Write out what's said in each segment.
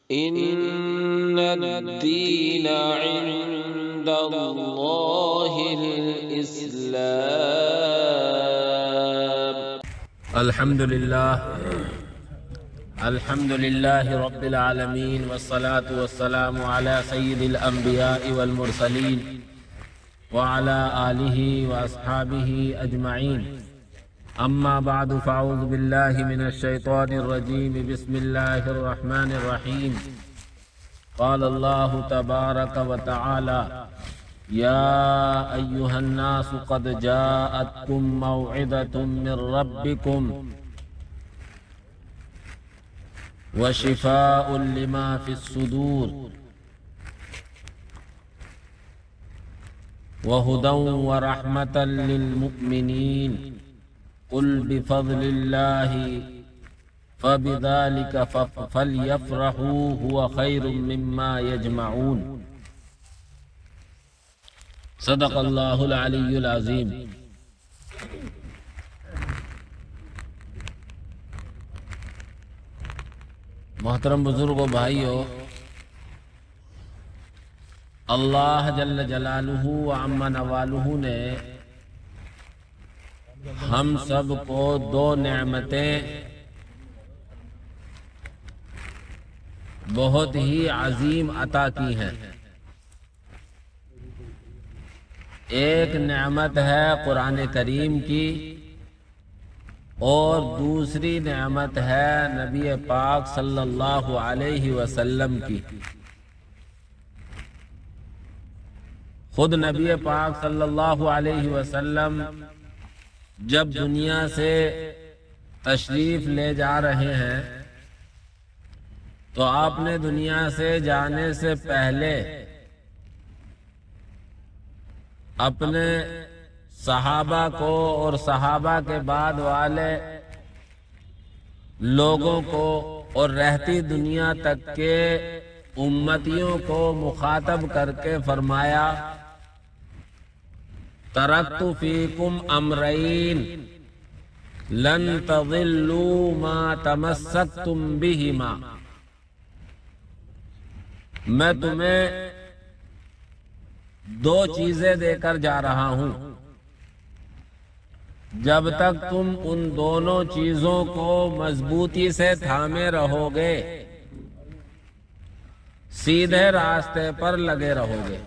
إن الدين عند الله الإسلام. الحمد لله رب العالمين، والصلاة والسلام على سيد الأنبياء والمرسلين وعلى آله وأصحابه أجمعين. أما بعد، فأعوذ بالله من الشيطان الرجيم. بسم الله الرحمن الرحيم. قال الله تبارك وتعالى: يا أيها الناس قد جاءتكم موعظة من ربكم وشفاء لما في الصدور وهدى ورحمة للمؤمنين. قل بفضل الله فبذلك فليفرحوا هو خير مما يجمعون. صدق اللہ العلی العظیم. محترم بزرگوں، بھائیوں، اللہ جل جلالہ و عم نوالہ نے ہم سب کو دو نعمتیں بہت ہی عظیم عطا کی ہیں. ایک نعمت ہے قرآن کریم کی، اور دوسری نعمت ہے نبی پاک صلی اللہ علیہ وسلم کی. خود نبی پاک صلی اللہ علیہ وسلم جب دنیا سے تشریف لے جا رہے ہیں تو آپ نے دنیا سے جانے سے پہلے اپنے صحابہ کو اور صحابہ کے بعد والے لوگوں کو اور رہتی دنیا تک کے امتیوں کو مخاطب کر کے فرمایا: ترکت فیکم امرین لن تضلوا ما تمسکتم بہما. میں تمہیں دو چیزیں دے کر جا رہا ہوں، جب تک تم ان دونوں چیزوں کو مضبوطی سے تھامے رہو گے سیدھے راستے پر لگے رہو گے.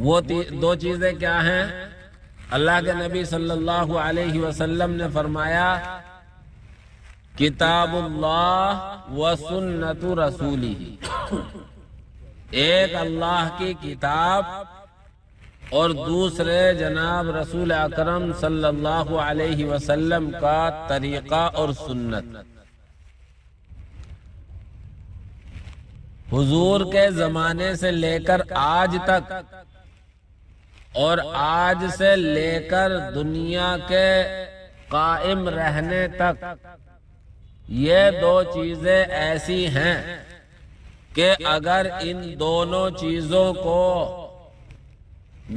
وہ دو چیزیں کیا ہیں؟ اللہ کے نبی صلی اللہ علیہ وسلم نے فرمایا: کتاب اللہ و سنت رسولہ. ایک اللہ کی کتاب اور دوسرے جناب رسول اکرم صلی اللہ علیہ وسلم کا طریقہ اور سنت. حضور کے زمانے سے لے کر آج تک اور آج سے لے کر دنیا کے قائم رہنے تک یہ دو چیزیں ایسی ہیں کہ اگر ان دونوں چیزوں کو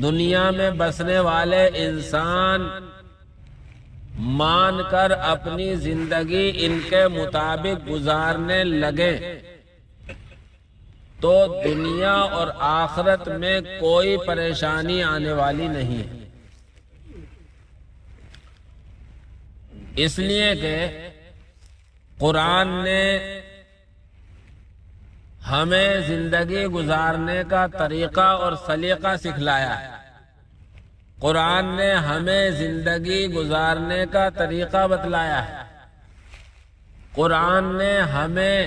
دنیا میں بسنے والے انسان مان کر اپنی زندگی ان کے مطابق گزارنے لگے تو دنیا اور آخرت میں کوئی پریشانی آنے والی نہیں ہے. اس لیے کہ قرآن نے ہمیں زندگی گزارنے کا طریقہ اور سلیقہ سکھلایا ہے. قرآن نے ہمیں زندگی گزارنے کا طریقہ بتلایا ہے. قرآن نے ہمیں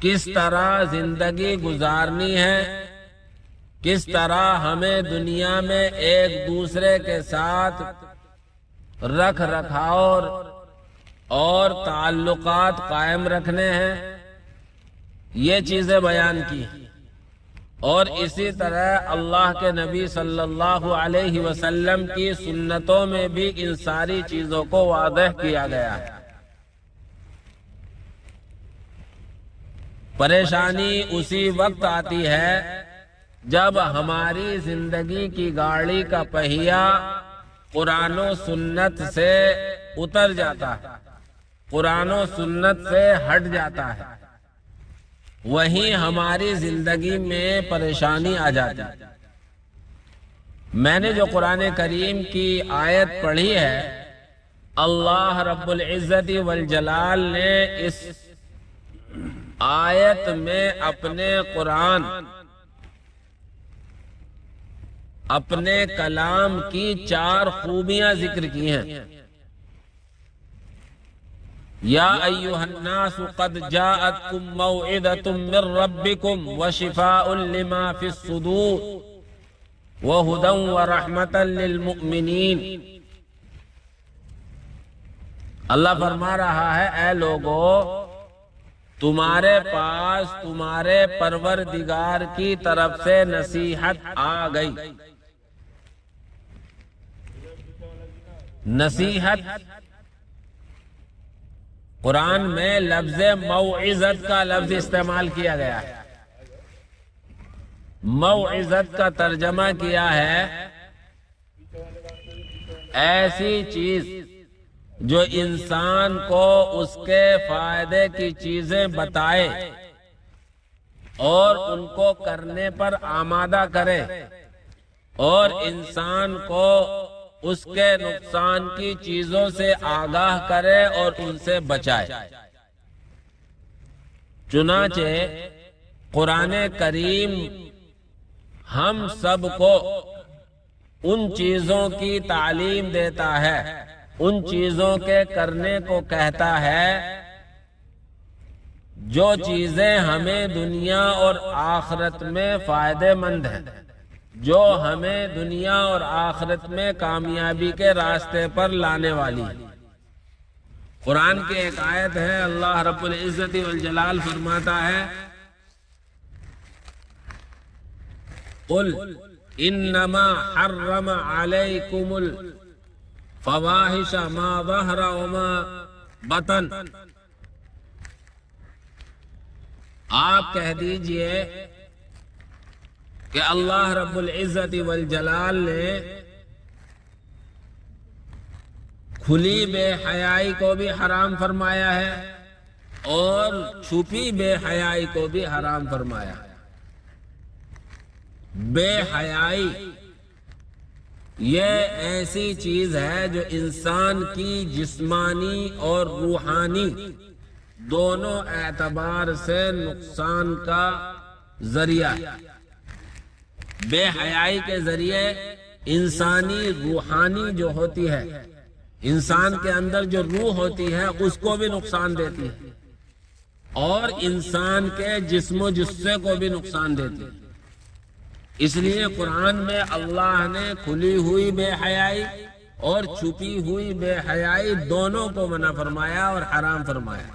کس طرح زندگی گزارنی ہے، کس طرح ہمیں دنیا میں ایک دوسرے کے ساتھ رکھ رکھاؤ اور تعلقات قائم رکھنے ہیں، یہ چیزیں بیان کی. اور اسی طرح اللہ کے نبی صلی اللہ علیہ وسلم کی سنتوں میں بھی ان ساری چیزوں کو واضح کیا گیا ہے. پریشانی اسی وقت آتی ہے جب ہماری زندگی کی گاڑی کا پہیہ قرآن و سنت سے اتر جاتا ہے، قرآن و سنت سے ہٹ جاتا ہے، وہیں ہماری زندگی میں پریشانی آ جاتی ہے۔ میں نے جو قرآن کریم کی آیت پڑھی ہے، اللہ رب العزت والجلال نے اس آیت میں اپنے قرآن، اپنے کلام کی 4 خوبیاں ذکر کی ہیں۔ یا ایھا الناس قد جاءتکم موعظۃ من ربکم وشفاء لما فی الصدور وہدی ورحمۃ للمؤمنین۔ اللہ فرما رہا ہے، اے لوگو، تمہارے پاس تمہارے پروردگار کی طرف سے نصیحت آ گئی۔ نصیحت قرآن میں لفظ موعظت کا لفظ استعمال کیا گیا ہے۔ موعظت کا ترجمہ کیا ہے ایسی چیز جو انسان کو اس کے فائدے کی چیزیں بتائے اور ان کو کرنے پر آمادہ کرے، اور انسان کو اس کے نقصان کی چیزوں سے آگاہ کرے اور ان سے بچائے۔ چنانچہ قرآن کریم ہم سب کو ان چیزوں کی تعلیم دیتا ہے، ان چیزوں کے کرنے کو کہتا ہے جو چیزیں ہمیں دنیا اور آخرت میں فائدے مند ہیں، جو ہمیں دنیا اور آخرت میں کامیابی کے راستے پر لانے والی ہیں۔ قرآن کی ایک آیت ہے، اللہ رب العزت والجلال فرماتا ہے، قل انما حرم علیکم الفواحش ما ظہر وما بطن۔ آپ کہہ دیجئے کہ اللہ رب العزت والجلال نے کھلی بے حیائی کو بھی حرام فرمایا ہے اور چھپی بے حیائی کو بھی حرام فرمایا ہے۔ بے حیائی یہ ایسی چیز ہے جو انسان کی جسمانی اور روحانی دونوں اعتبار سے نقصان کا ذریعہ ہے۔ بے حیائی کے ذریعے انسانی روحانی جو ہوتی ہے، انسان کے اندر جو روح ہوتی ہے، اس کو بھی نقصان دیتی ہے اور انسان کے جسم و جثے کو بھی نقصان دیتی ہے۔ اس لیے قرآن میں اللہ نے کھلی ہوئی بے حیائی اور چھپی ہوئی بے حیائی دونوں کو منع فرمایا اور حرام فرمایا۔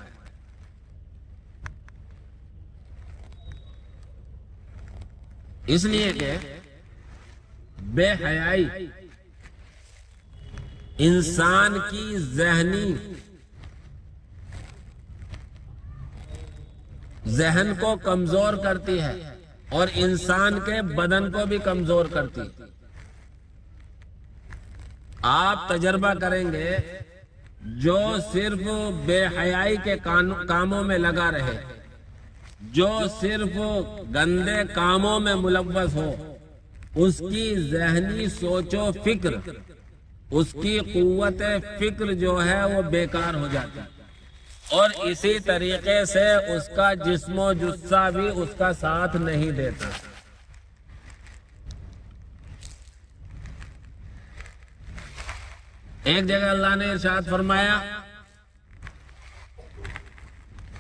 اس لیے کہ بے حیائی انسان کی ذہن کو کمزور کرتی ہے اور انسان کے بدن کو بھی کمزور کرتی ہے۔ آپ تجربہ کریں گے، جو صرف بے حیائی کے کاموں میں لگا رہے، جو صرف گندے کاموں میں ملوث ہو، اس کی ذہنی سوچ و فکر، اس کی قوت فکر جو ہے وہ بیکار ہو جاتی ہے، اور اسی طریقے سے اس کا جسم و جثہ بھی اس کا ساتھ نہیں دیتا۔ ایک جگہ اللہ نے ارشاد فرمایا،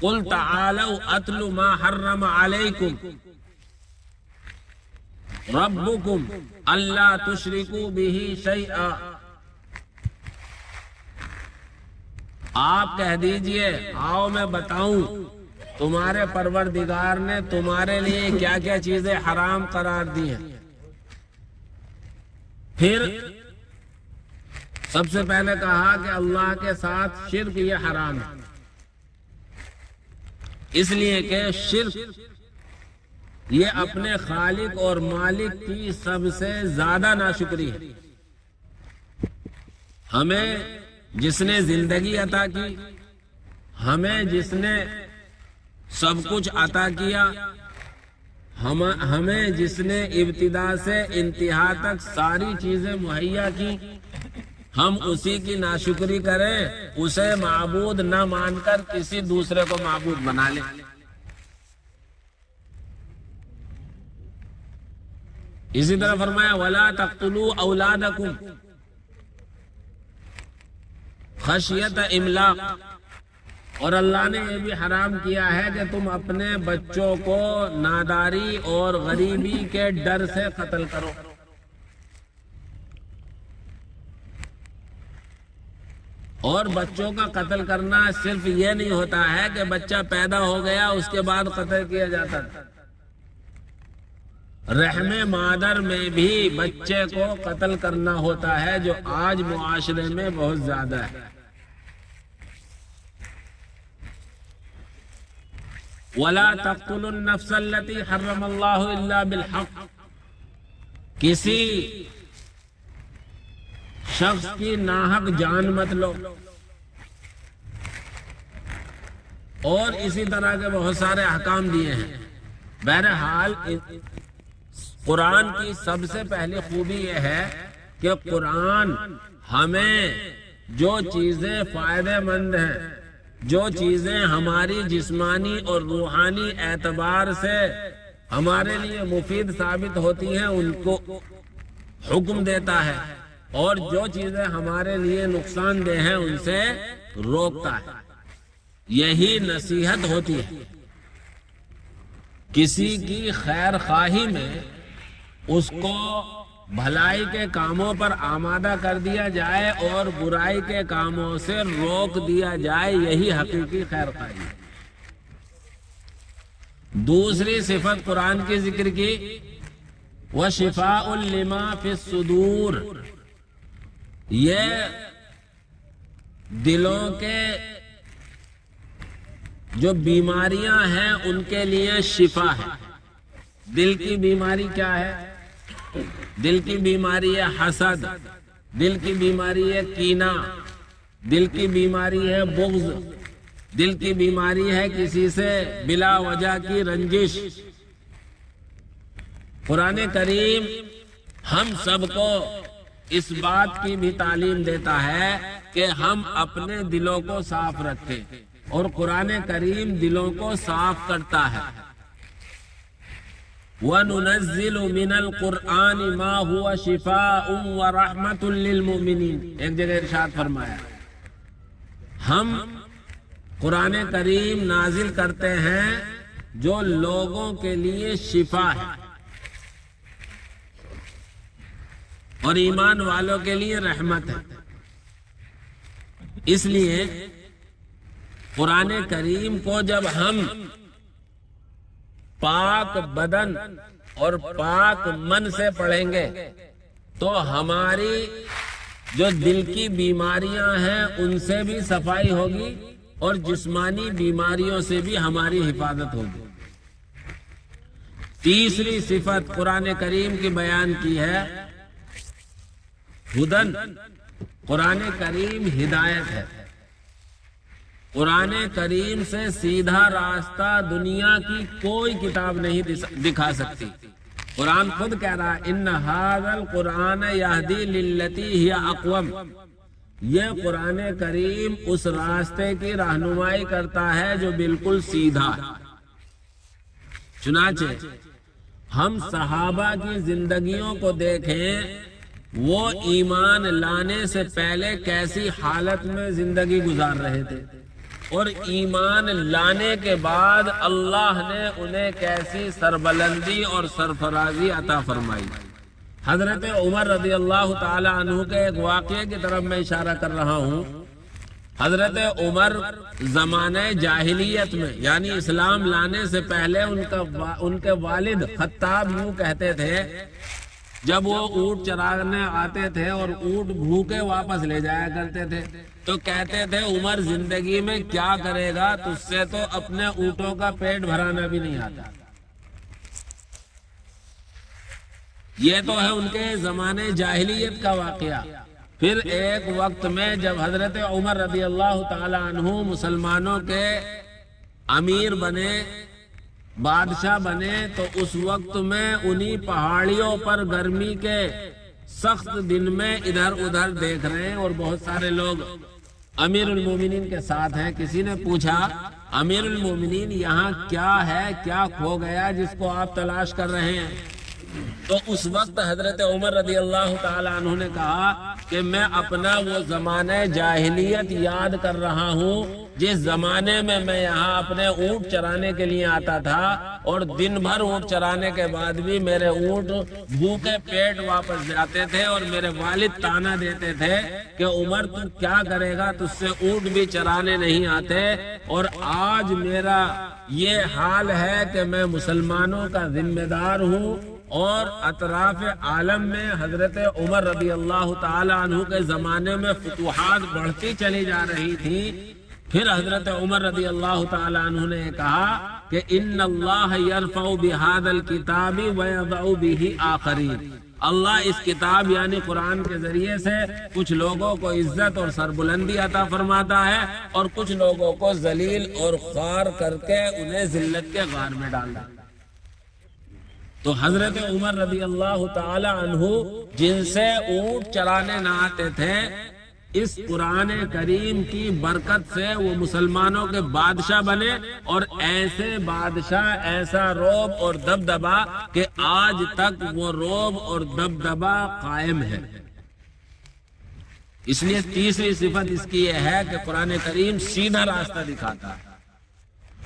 قل تعالوا اتل ما حرم علیکم ربکم الا تشرکوا بہ شیئا۔ آپ کہہ دیجئے، آؤ میں بتاؤں تمہارے پروردگار نے تمہارے لیے کیا کیا چیزیں حرام قرار دی ہیں۔ پھر سب سے پہلے کہا کہ اللہ کے ساتھ شرک یہ حرام ہے، اس لیے کہ شرک یہ اپنے خالق اور مالک کی سب سے زیادہ ناشکری ہے۔ ہمیں جس نے زندگی عطا کی، ہمیں جس نے سب کچھ عطا کیا، ہمیں جس نے ابتدا سے انتہا تک ساری چیزیں مہیا کی، ہم اسی کی ناشکری کریں، اسے معبود نہ مان کر کسی دوسرے کو معبود بنا لیں۔ اسی طرح فرمایا وَلَا تَقْتُلُوا أَوْلَادَكُمْ خَشْيَةَ إِمْلَاقٍ، اور اللہ نے یہ بھی حرام کیا ہے کہ تم اپنے بچوں کو ناداری اور غریبی کے ڈر سے قتل کرو۔ اور بچوں کا قتل کرنا صرف یہ نہیں ہوتا ہے کہ بچہ پیدا ہو گیا اس کے بعد قتل کیا جاتا ہے، رحم مادر میں بھی بچے کو قتل کرنا ہوتا ہے، جو آج معاشرے میں بہت زیادہ ہے۔ وَلَا تَقْتُلُوا النَّفْسَ الَّتِي حَرَّمَ اللَّهُ إِلَّا بِالْحَقِّ، کسی شخص کی ناحق جان مت لو۔ اور اسی طرح کے بہت سارے احکام دیے ہیں۔ بہرحال قرآن کی سب سے پہلی خوبی یہ ہے کہ قرآن ہمیں جو چیزیں فائدہ مند ہیں، جو چیزیں ہماری جسمانی اور روحانی اعتبار سے ہمارے لیے مفید ثابت ہوتی ہیں ان کو حکم دیتا ہے، اور جو چیزیں ہمارے لیے نقصان دہ ہیں ان سے روکتا ہے۔ یہی نصیحت ہوتی ہے۔ کسی کی خیر خواہی میں اس کو بھلائی کے کاموں پر آمادہ کر دیا جائے اور برائی کے کاموں سے روک دیا جائے، یہی حقیقی خیر خواہی ہے۔ دوسری صفت قرآن کی ذکر کی وَشِفَاءٌ لِمَا فِي الصُّدُورِ، یہ دلوں کے جو بیماریاں ہیں ان کے لیے شفا ہے۔ دل کی بیماری کیا ہے؟ دل کی بیماری ہے حسد، دل کی بیماری ہے کینہ، دل کی بیماری ہے بغض، دل کی بیماری ہے کسی سے بلا وجہ کی رنجش۔ قرآن کریم ہم سب کو اس بات کی بھی تعلیم دیتا ہے کہ ہم اپنے دلوں کو صاف رکھیں، اور قرآن کریم دلوں کو صاف کرتا ہے۔ وَنُنَزِّلُ مِنَ الْقُرْآنِ مَا هُوَ شِفَاءٌ وَرَحْمَةٌ لِّلْمُؤْمِنِينَ، ایک جگہ ارشاد فرمایا ہم قرآن کریم نازل کرتے ہیں جو لوگوں کے لیے شفا ہے اور ایمان والوں کے لیے رحمت ہے۔ اس لیے قرآن کریم کو جب ہم پاک بدن اور پاک من سے پڑھیں گے تو ہماری جو دل کی بیماریاں ہیں ان سے بھی صفائی ہوگی اور جسمانی بیماریوں سے بھی ہماری حفاظت ہوگی۔ تیسری صفت قرآن کریم کی بیان کی ہے ہدن، قرآن کریم ہدایت ہے۔ قرآن کریم سے سیدھا راستہ دنیا کی کوئی کتاب نہیں دکھا سکتی۔ قرآن خود کہہ رہا ہے ان ھذا القرآن یہدی للتی ہی اقوم، یہ قرآن کریم اس راستے کی رہنمائی کرتا ہے جو بالکل سیدھا ہے۔ چنانچہ ہم صحابہ کی زندگیوں کو دیکھیں، وہ ایمان لانے سے پہلے کیسی حالت میں زندگی گزار رہے تھے، اور ایمان لانے کے بعد اللہ نے انہیں کیسی سربلندی اور سرفرازی عطا فرمائی۔ حضرت عمر رضی اللہ تعالی عنہ کے ایک واقعے کی طرف میں اشارہ کر رہا ہوں۔ حضرت عمر زمانہ جاہلیت میں یعنی اسلام لانے سے پہلے ان کے والد خطاب یوں کہتے تھے، جب وہ اونٹ چرانے آتے تھے اور اونٹ بھوکے واپس لے جایا کرتے تھے تو کہتے تھے عمر زندگی میں کیا کرے گا، تجھ سے تو اپنے اونٹوں کا پیٹ بھرانا بھی نہیں آتا۔ یہ تو ہے ان کے زمانے جاہلیت کا واقعہ۔ پھر ایک وقت میں جب حضرت عمر رضی اللہ تعالی عنہ مسلمانوں کے امیر بنے، بادشاہ بنے، تو اس وقت میں انہی پہاڑیوں پر گرمی کے سخت دن میں ادھر ادھر دیکھ رہے ہیں اور بہت سارے لوگ امیر المومنین کے ساتھ ہیں۔ کسی نے پوچھا امیر المومنین یہاں کیا ہے، کیا کھو گیا جس کو آپ تلاش کر رہے ہیں؟ تو اس وقت حضرت عمر رضی اللہ تعالی عنہ نے کہا کہ میں اپنا وہ زمانہ جاہلیت یاد کر رہا ہوں جس زمانے میں میں یہاں اپنے اونٹ چرانے کے لیے آتا تھا اور دن بھر اونٹ چرانے کے بعد بھی میرے اونٹ بھوکے پیٹ واپس جاتے تھے اور میرے والد تانا دیتے تھے کہ عمر تو کیا کرے گا، تجھ سے اونٹ بھی چرانے نہیں آتے۔ اور آج میرا یہ حال ہے کہ میں مسلمانوں کا ذمہ دار ہوں اور اطراف عالم میں حضرت عمر رضی اللہ تعالی عنہ کے زمانے میں فتوحات بڑھتی چلی جا رہی تھی۔ پھر حضرت عمر رضی اللہ تعالی عنہ نے کہا کہ ان اللہ یرفع بہذا الکتاب ویضع بہ آخرین، اللہ اس کتاب یعنی قرآن کے ذریعے سے کچھ لوگوں کو عزت اور سربلندی عطا فرماتا ہے اور کچھ لوگوں کو ذلیل اور خوار کر کے انہیں ذلت کے غار میں ڈالتا ہے۔ تو حضرت عمر رضی اللہ تعالی عنہ جن سے اونٹ چرانے نہ آتے تھے، اس قرآن کریم کی برکت سے وہ مسلمانوں کے بادشاہ بنے، اور ایسے بادشاہ، ایسا رعب اور دبدبا کہ آج تک وہ رعب اور دبدبا قائم ہے۔ اس لیے تیسری صفت اس کی یہ ہے کہ قرآن کریم سیدھا راستہ دکھاتا ہے،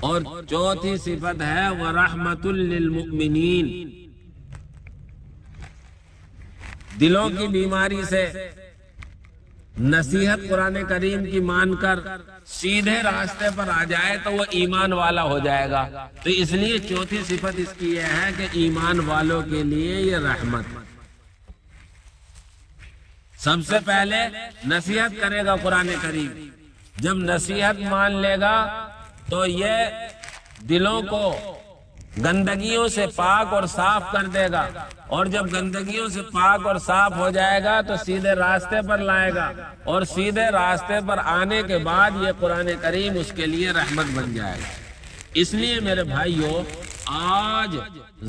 اور چوتھی صفت ہے وَرَحْمَةٌ لِّلْمُؤْمِنِينَ، دلوں کی بیماری سے نصیحت قرآن کریم کی مان کر سیدھے راستے پر آ جائے تو وہ ایمان والا ہو جائے گا۔ تو اس لیے چوتھی صفت اس کی یہ ہے کہ ایمان والوں کے لیے یہ رحمت۔ سب سے پہلے نصیحت کرے گا قرآن کریم، جب نصیحت مان لے گا تو یہ دلوں کو گندگیوں سے پاک اور صاف کر دے گا، اور جب گندگیوں سے پاک اور صاف ہو جائے گا تو سیدھے راستے پر لائے گا، اور سیدھے راستے پر آنے کے بعد یہ قرآن کریم اس کے لیے رحمت بن جائے گا۔ اس لیے میرے بھائیوں، آج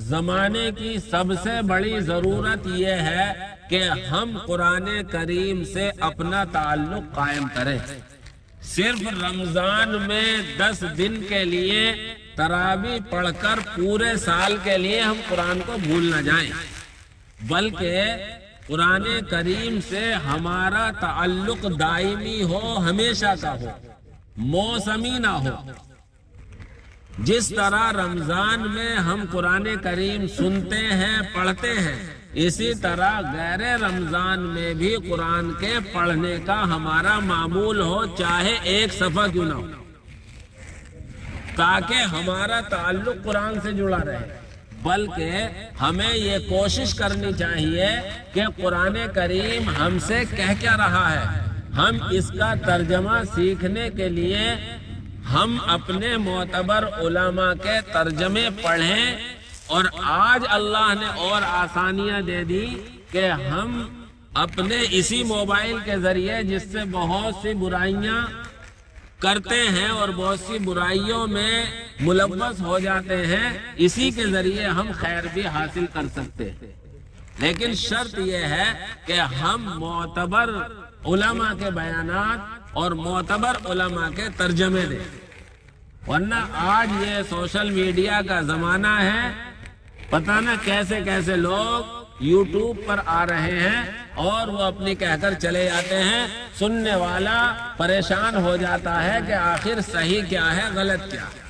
زمانے کی سب سے بڑی ضرورت یہ ہے کہ ہم قرآن کریم سے اپنا تعلق قائم کریں۔ صرف رمضان میں 10 دن کے لیے تراویح پڑھ کر پورے سال کے لیے ہم قرآن کو بھول نہ جائیں، بلکہ قرآن کریم سے ہمارا تعلق دائمی ہو، ہمیشہ کا ہو، موسمی نہ ہو۔ جس طرح رمضان میں ہم قرآن کریم سنتے ہیں، پڑھتے ہیں، اسی طرح غیر رمضان میں بھی قرآن کے پڑھنے کا ہمارا معمول ہو، چاہے ایک صفحہ کیوں نہ ہو، تاکہ ہمارا تعلق قرآن سے جڑا رہے۔ بلکہ ہمیں یہ کوشش کرنی چاہیے کہ قرآن کریم ہم سے کہہ کیا رہا ہے، ہم اس کا ترجمہ سیکھنے کے لیے ہم اپنے معتبر علماء کے ترجمے پڑھیں۔ اور آج اللہ نے اور آسانیاں دے دی کہ ہم اپنے اسی موبائل کے ذریعے، جس سے بہت سی برائیاں کرتے ہیں اور بہت سی برائیوں میں ملوث ہو جاتے ہیں، اسی کے ذریعے ہم خیر بھی حاصل کر سکتے ہیں۔ لیکن شرط یہ ہے کہ ہم معتبر علماء کے بیانات اور معتبر علماء کے ترجمے دیں، ورنہ آج یہ سوشل میڈیا کا زمانہ ہے، پتہ نہ کیسے کیسے لوگ یوٹیوب پر آ رہے ہیں اور وہ اپنی کہہ کر چلے جاتے ہیں، سننے والا پریشان ہو جاتا ہے کہ آخر صحیح کیا ہے، غلط کیا ہے۔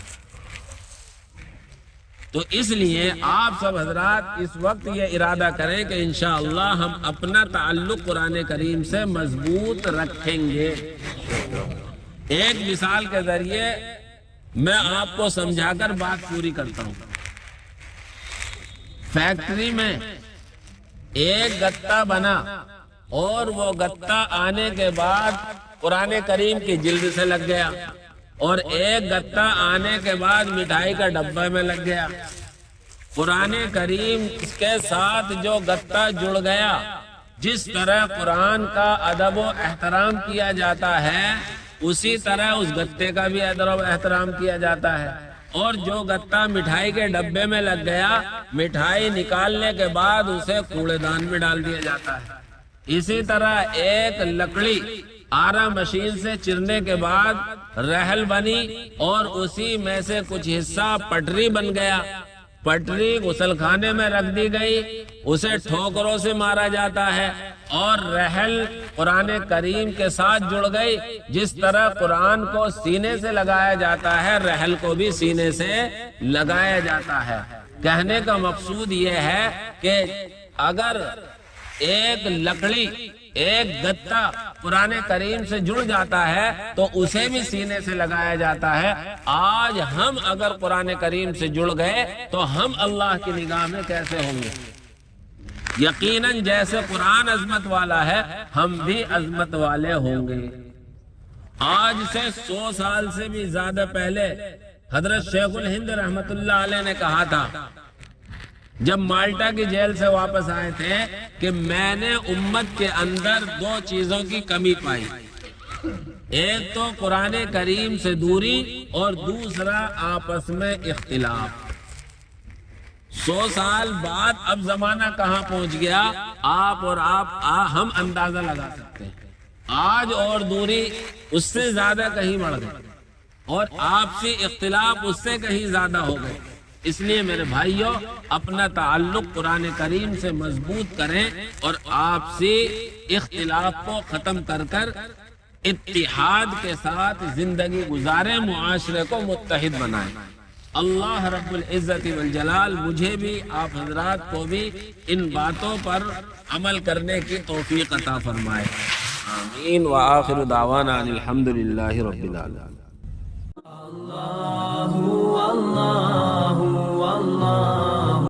تو اس لیے آپ سب حضرات اس وقت یہ ارادہ کریں کہ انشاءاللہ ہم اپنا تعلق قرآن کریم سے مضبوط رکھیں گے۔ ایک مثال کے ذریعے میں آپ کو سمجھا کر بات پوری کرتا ہوں۔ فیکٹری میں ایک گتا بنا اور وہ گتا آنے کے بعد قرآن کریم کی جلد سے لگ گیا، اور ایک گتا آنے کے بعد مٹھائی کا ڈبہ میں لگ گیا۔ قرآن کریم کے ساتھ جو گتا جڑ گیا جس طرح قرآن کا ادب و احترام کیا جاتا ہے اسی طرح اس گتے کا بھی ادب و احترام کیا جاتا ہے. اور جو گتا مٹھائی کے ڈبے میں لگ گیا مٹھائی نکالنے کے بعد اسے کوڑے دان میں ڈال دیا جاتا ہے. اسی طرح ایک لکڑی آرا مشین سے چرنے کے بعد رحل بنی اور اسی میں سے کچھ حصہ پٹری بن گیا. پٹری غسل خانے میں رکھ دی گئی, اسے ٹھوکروں سے مارا جاتا ہے. اور رحل قرآن کریم کے ساتھ جڑ گئی. جس طرح قرآن کو سینے سے لگایا جاتا ہے رحل کو بھی سینے سے لگایا جاتا ہے. کہنے کا مقصود یہ ہے کہ اگر ایک لکڑی ایک گتا قرآن کریم سے جڑ جاتا ہے تو اسے بھی سینے سے لگایا جاتا ہے. آج ہم اگر قرآن کریم سے جڑ گئے تو ہم اللہ کی نگاہ میں کیسے ہوں گے؟ یقیناً جیسے قرآن عظمت والا ہے ہم بھی عظمت والے ہوں گے. آج سے 100 سال سے بھی زیادہ پہلے حضرت شیخ الہند رحمت اللہ علیہ نے کہا تھا جب مالٹا کی جیل سے واپس آئے تھے کہ میں نے امت کے اندر 2 چیزوں کی کمی پائی. ایک تو قرآن کریم سے دوری اور دوسرا آپس میں اختلاف. 100 سال بعد اب زمانہ کہاں پہنچ گیا آپ اور ہم اندازہ لگا سکتے ہیں. آج اور دوری اس سے زیادہ کہیں بڑھ گئی اور آپسی اختلاف اس سے کہیں زیادہ ہو گئے. اس لیے میرے بھائیوں اپنا تعلق قرآن کریم سے مضبوط کریں اور آپسی اختلاف کو ختم کر کر اتحاد کے ساتھ زندگی گزاریں, معاشرے کو متحد بنائیں. اللہ رب العزت والجلال مجھے بھی آپ حضرات کو بھی ان باتوں پر عمل کرنے کی توفیق عطا فرمائے. آمین. وآخر دعوانا الحمدللہ رب العالمین.